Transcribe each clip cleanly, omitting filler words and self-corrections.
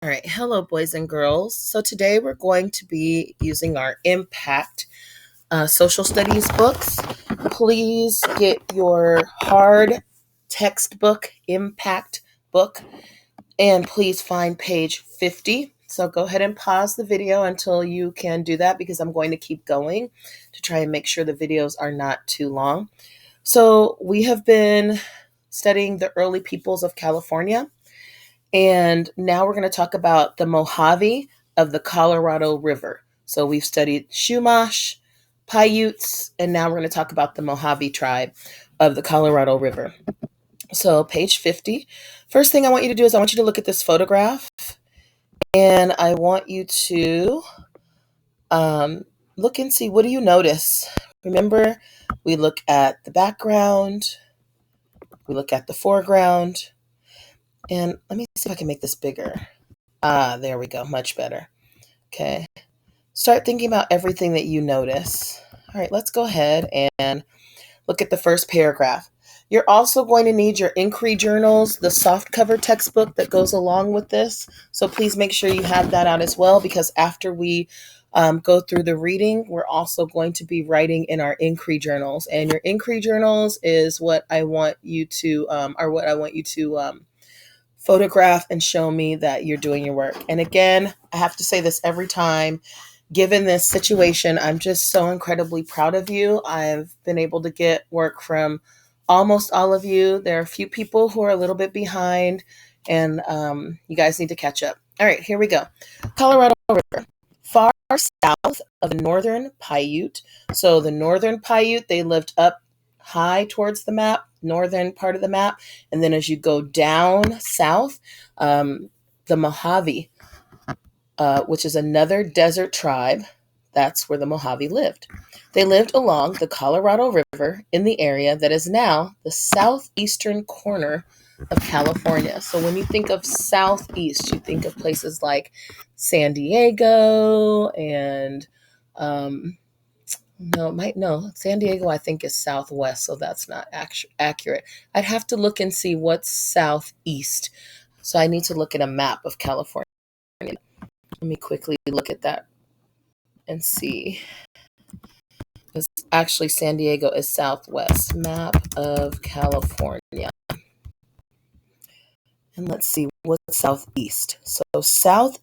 All right, hello, boys and girls. So today we're going to be using our Impact social studies books. Please get your hard textbook, Impact book, and please find page 50. So go ahead and pause the video until you can do that because I'm going to keep going to try and make sure the videos are not too long. So we have been studying the early peoples of California. And now we're going to talk about the Mojave of the Colorado River. So we've studied Chumash, Paiutes, and now we're going to talk about the Mojave tribe of the Colorado River. So page 50. First thing I want you to do is I want you to look at this photograph, and I want you to look and see, what do you notice? Remember, we look at the background, we look at the foreground, and let me see if I can make this bigger. There we go. Much better. Okay. Start thinking about everything that you notice. All right, let's go ahead and look at the first paragraph. You're also going to need your inquiry journals, the soft cover textbook that goes along with this. So please make sure you have that out as well, because after we go through the reading, we're also going to be writing in our inquiry journals. And your inquiry journals is what I want you to, photograph and show me that you're doing your work. And again, I have to say this every time. Given this situation, I'm just so incredibly proud of you. I've been able to get work from almost all of you. There are a few people who are a little bit behind, and you guys need to catch up. All right, here we go. Colorado River, far south of the northern Paiute. So the northern Paiute, they lived up high towards the map, northern part of the map. And then as you go down south, the Mojave, which is another desert tribe. That's where the Mojave lived. They lived along the Colorado River in the area that is now the southeastern corner of California. So when you think of southeast, you think of places like San Diego and San Diego I think is southwest, so that's not accurate. I'd have to look and see what's southeast. So I need to look at a map of California. Let me quickly look at that and see. Because actually, San Diego is southwest. Map of California. And let's see what's southeast. So south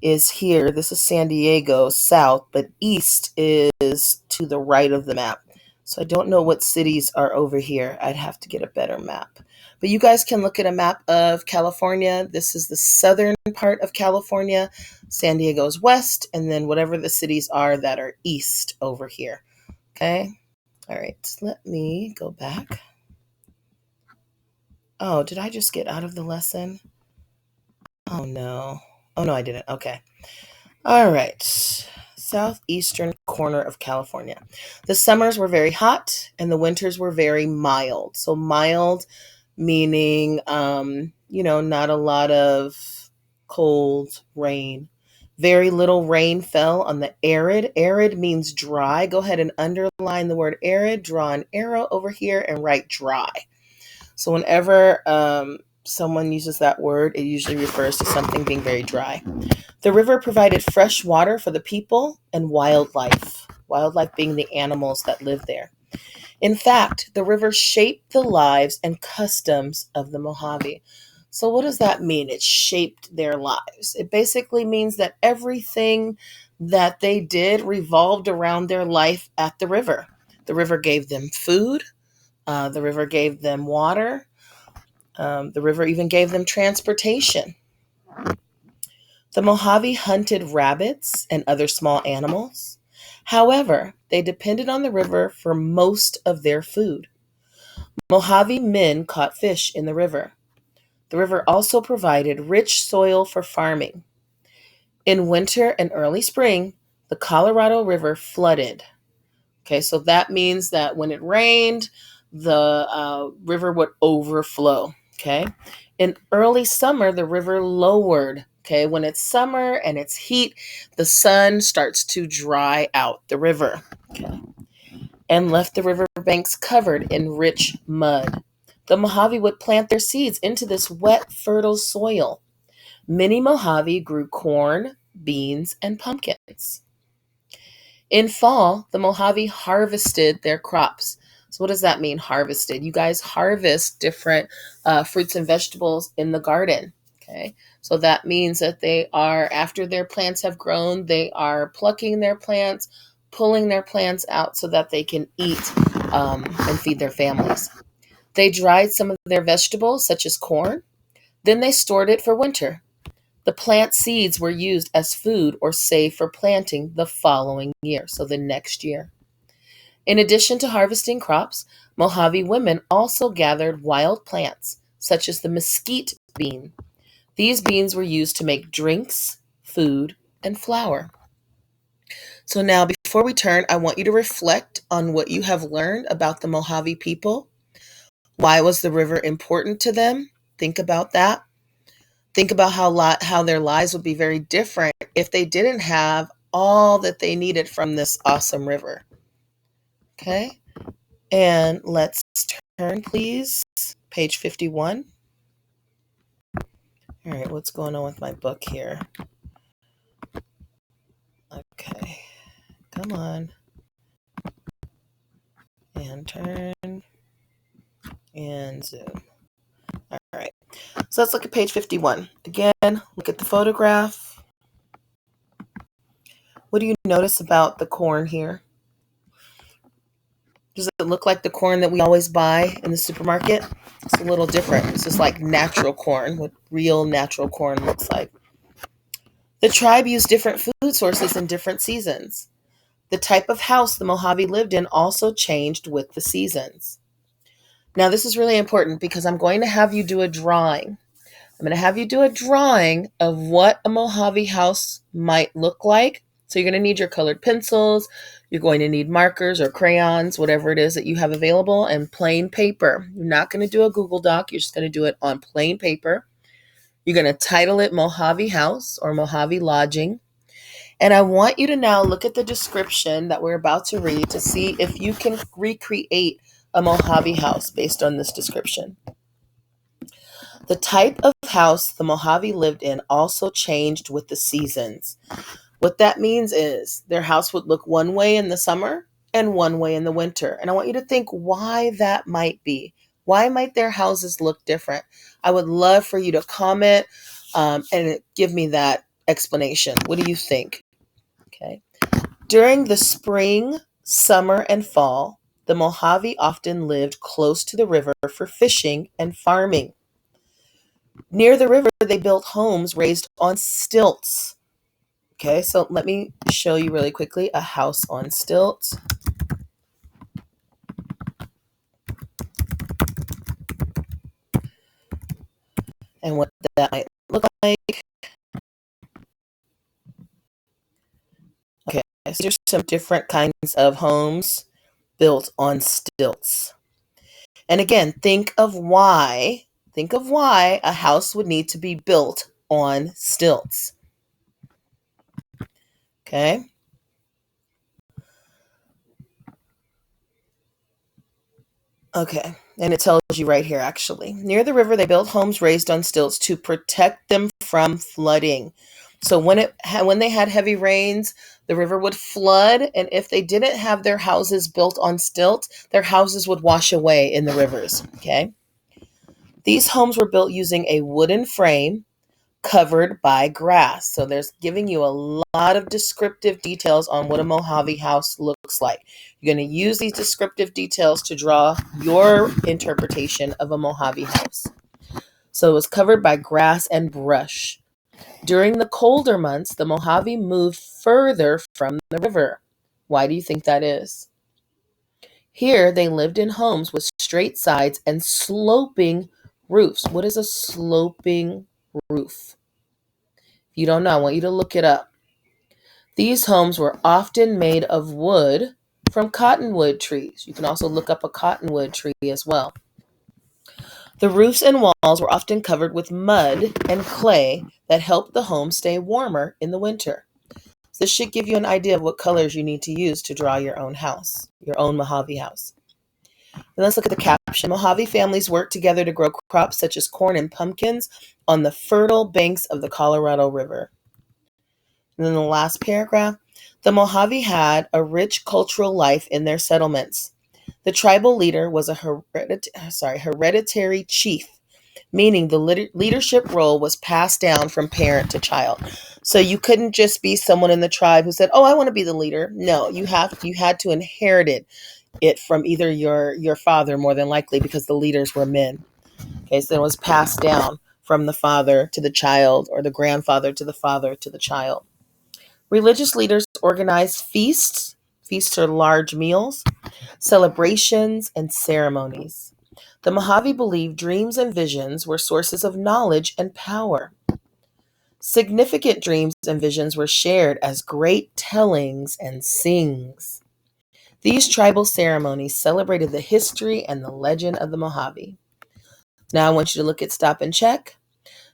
is here. This is San Diego, south, but east is to the right of the map. So I don't know what cities are over here. I'd have to get a better map. But you guys can look at a map of California. This is the southern part of California. San Diego's west, and then whatever the cities are that are east over here. Okay? All right, let me go back. Oh, did I just get out of the lesson? Oh, no. Oh, no, I didn't. Okay. All right. Southeastern corner of California. The summers were very hot and the winters were very mild. So mild meaning, not a lot of cold rain. Very little rain fell on the arid. Arid means dry. Go ahead and underline the word arid, draw an arrow over here and write dry. So whenever someone uses that word, it usually refers to something being very dry. The river provided fresh water for the people and wildlife being the animals that live there. In fact, the river shaped the lives and customs of the Mojave. So what does that mean? It shaped their lives. It basically means that everything that they did revolved around their life at the river. The river gave them food. The river gave them water. The river even gave them transportation. The Mojave hunted rabbits and other small animals. However, they depended on the river for most of their food. Mojave men caught fish in the river. The river also provided rich soil for farming. In winter and early spring, the Colorado River flooded. Okay, so that means that when it rained, the river would overflow. Okay, in early summer, the river lowered. Okay, when it's summer and it's heat, the sun starts to dry out the river. Okay, and left the riverbanks covered in rich mud. The Mojave would plant their seeds into this wet, fertile soil. Many Mojave grew corn, beans, and pumpkins. In fall, the Mojave harvested their crops. So, what does that mean, harvested? You guys harvest different fruits and vegetables in the garden. Okay. So, that means that they are, after their plants have grown, they are plucking their plants, pulling their plants out so that they can eat and feed their families. They dried some of their vegetables, such as corn, then they stored it for winter. The plant seeds were used as food or saved for planting the following year, so the next year. In addition to harvesting crops, Mojave women also gathered wild plants, such as the mesquite bean. These beans were used to make drinks, food, and flour. So now, before we turn, I want you to reflect on what you have learned about the Mojave people. Why was the river important to them? Think about that. Think about how their lives would be very different if they didn't have all that they needed from this awesome river. Okay? And let's turn, please. Page 51. All right, what's going on with my book here? Okay. Come on. And turn. And zoom. All right. So let's look at page 51. Again, look at the photograph. What do you notice about the corn here? Does it look like the corn that we always buy in the supermarket? It's a little different. It's just like natural corn, what real natural corn looks like. The tribe used different food sources in different seasons. The type of house the Mojave lived in also changed with the seasons. Now, this is really important because I'm going to have you do a drawing. I'm going to have you do a drawing of what a Mojave house might look like. So you're going to need your colored pencils. You're going to need markers or crayons, whatever it is that you have available, and plain paper. You're not going to do a Google Doc. You're just going to do it on plain paper. You're going to title it Mojave House or Mojave Lodging. And I want you to now look at the description that we're about to read to see if you can recreate a Mojave house based on this description. The type of house the Mojave lived in also changed with the seasons. What that means is their house would look one way in the summer and one way in the winter. And I want you to think why that might be. Why might their houses look different? I would love for you to comment and give me that explanation. What do you think? Okay. During the spring, summer, and fall, the Mojave often lived close to the river for fishing and farming. Near the river, they built homes raised on stilts. Okay, so let me show you really quickly a house on stilts. And what that might look like. Okay, so there's some different kinds of homes built on stilts. And again, think of why a house would need to be built on stilts. Okay? Okay, and it tells you right here actually. Near the river, they built homes raised on stilts to protect them from flooding. So when they had heavy rains, the river would flood, and if they didn't have their houses built on stilts, their houses would wash away in the rivers, okay? These homes were built using a wooden frame covered by grass. So there's giving you a lot of descriptive details on what a Mojave house looks like. You're going to use these descriptive details to draw your interpretation of a Mojave house. So it was covered by grass and brush. During the colder months, the Mojave moved further from the river. Why do you think that is? Here, they lived in homes with straight sides and sloping roofs. What is a sloping roof? If you don't know, I want you to look it up. These homes were often made of wood from cottonwood trees. You can also look up a cottonwood tree as well. The roofs and walls were often covered with mud and clay that helped the home stay warmer in the winter. So this should give you an idea of what colors you need to use to draw your own house, your own Mojave house. And let's look at the caption. Mojave families work together to grow crops such as corn and pumpkins on the fertile banks of the Colorado River. And then the last paragraph. The Mojave had a rich cultural life in their settlements. The tribal leader was a hereditary chief, meaning the leadership role was passed down from parent to child. So you couldn't just be someone in the tribe who said, "Oh, I want to be the leader." No, you had to inherit it from either your father, more than likely, because the leaders were men. Okay, so it was passed down from the father to the child, or the grandfather to the father to the child. Religious leaders organized feasts. Feasts are large meals, celebrations, and ceremonies. The Mojave believed dreams and visions were sources of knowledge and power. Significant dreams and visions were shared as great tellings and sings. These tribal ceremonies celebrated the history and the legend of the Mojave. Now I want you to look at stop and check.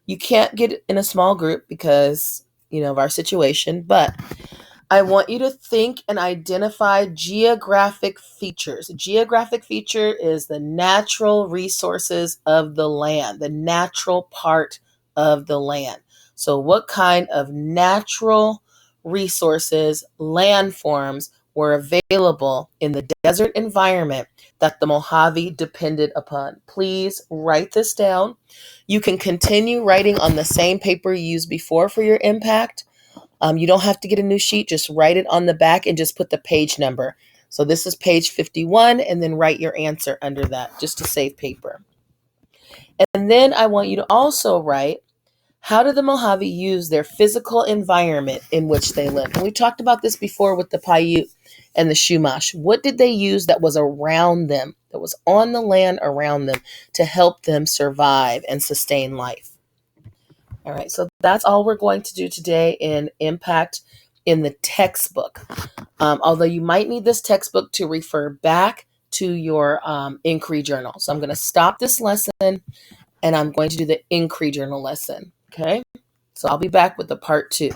You can't get in a small group because, of our situation, but I want you to think and identify geographic features. A geographic feature is the natural resources of the land, the natural part of the land. So what kind of natural resources, landforms were available in the desert environment that the Mojave depended upon? Please write this down. You can continue writing on the same paper you used before for your impact. You don't have to get a new sheet. Just write it on the back and just put the page number. So this is page 51, and then write your answer under that just to save paper. And then I want you to also write, how do the Mojave use their physical environment in which they live? And we talked about this before with the Paiute and the Chumash. What did they use that was around them, that was on the land around them, to help them survive and sustain life? All right, so that's all we're going to do today in Impact in the textbook. Although you might need this textbook to refer back to your inquiry journal. So I'm going to stop this lesson and I'm going to do the inquiry journal lesson. Okay, so I'll be back with the part 2.